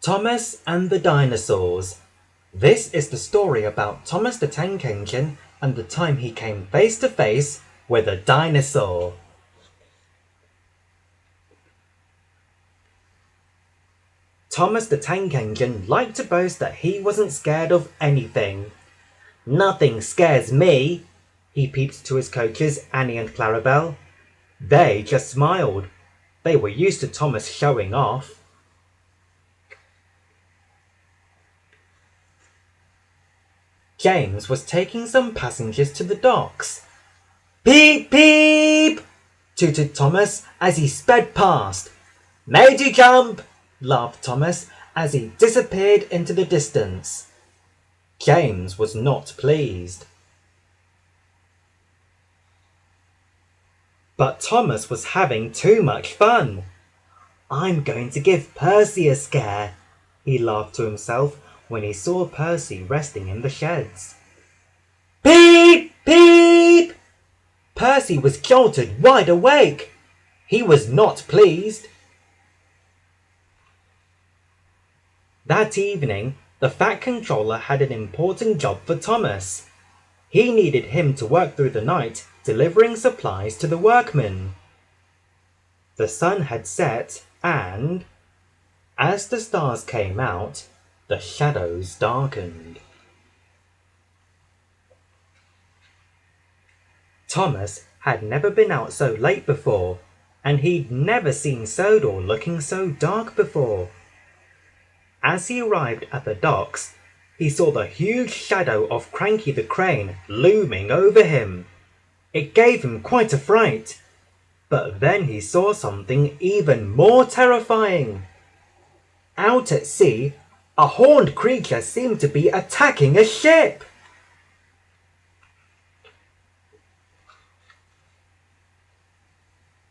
Thomas and the Dinosaurs. This is the story about Thomas the Tank Engine and the time he came face to face with a dinosaur. Thomas the Tank Engine liked to boast that he wasn't scared of anything. "Nothing scares me," he peeped to his coaches Annie and Clarabelle. They just smiled. They were used to Thomas showing off. James was taking some passengers to the docks. "Peep, peep!" tooted Thomas as he sped past. "Made you jump!" laughed Thomas as he disappeared into the distance. James was not pleased. But Thomas was having too much fun. "I'm going to give Percy a scare," he laughed to himself when he saw Percy resting in the sheds. "Peep! Peep!" Percy was jolted wide awake. He was not pleased. That evening, the Fat Controller had an important job for Thomas. He needed him to work through the night delivering supplies to the workmen. The sun had set and, as the stars came out, the shadows darkened. Thomas had never been out so late before, and he'd never seen Sodor looking so dark before. As he arrived at the docks, he saw the huge shadow of Cranky the Crane looming over him. It gave him quite a fright, but then he saw something even more terrifying. Out at sea, a horned creature seemed to be attacking a ship.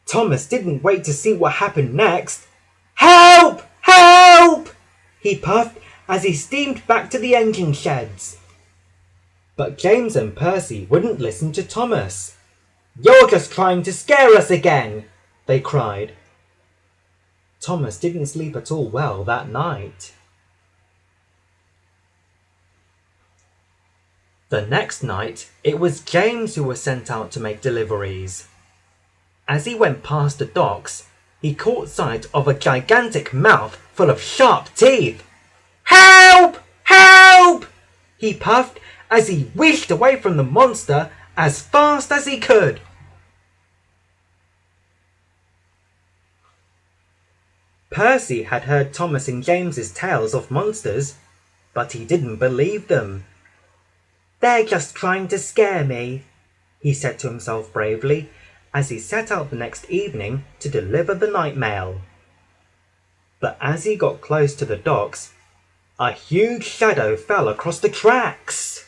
Thomas didn't wait to see what happened next. "Help! Help!" he puffed as he steamed back to the engine sheds. But James and Percy wouldn't listen to Thomas. "You're just trying to scare us again," they cried. Thomas didn't sleep at all well that night. The next night, it was James who was sent out to make deliveries. As he went past the docks, he caught sight of a gigantic mouth full of sharp teeth. "Help! Help!" he puffed as he whisked away from the monster as fast as he could. Percy had heard Thomas and James's tales of monsters, but he didn't believe them. "They're just trying to scare me," he said to himself bravely as he set out the next evening to deliver the night mail. But as he got close to the docks, a huge shadow fell across the tracks.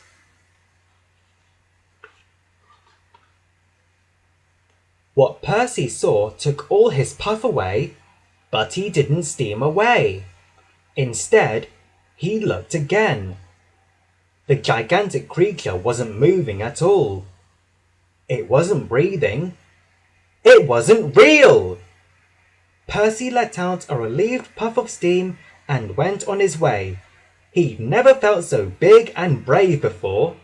What Percy saw took all his puff away, but he didn't steam away. Instead, he looked again. The gigantic creature wasn't moving at all. It wasn't breathing. It wasn't real! Percy let out a relieved puff of steam and went on his way. He'd never felt so big and brave before.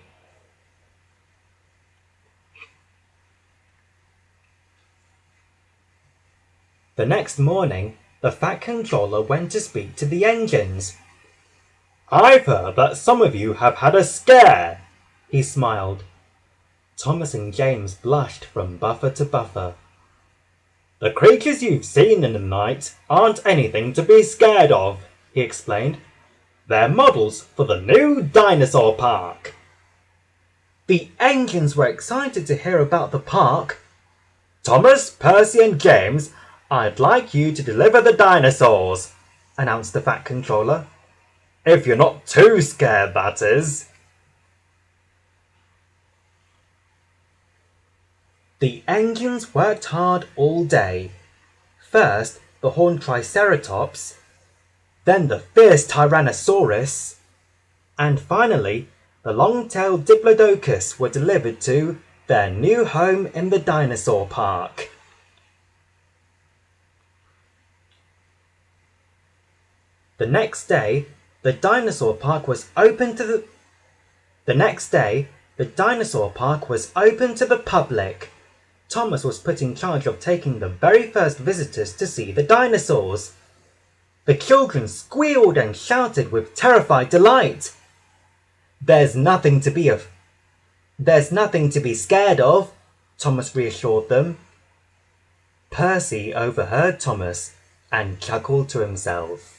The next morning, the Fat Controller went to speak to the engines. "I've heard that some of you have had a scare," he smiled. Thomas and James blushed from buffer to buffer. "The creatures you've seen in the night aren't anything to be scared of," he explained. "They're models for the new dinosaur park." The engines were excited to hear about the park. "Thomas, Percy and James, I'd like you to deliver the dinosaurs," announced the Fat Controller. "If you're not too scared, that is." The engines worked hard all day. First, the horned Triceratops, then the fierce Tyrannosaurus, and finally, the long-tailed Diplodocus were delivered to their new home in the dinosaur park. The next day, the dinosaur park was open to the public. Thomas was put in charge of taking the very first visitors to see the dinosaurs. The children squealed and shouted with terrified delight. There's nothing to be scared of, Thomas reassured them. Percy overheard Thomas and chuckled to himself.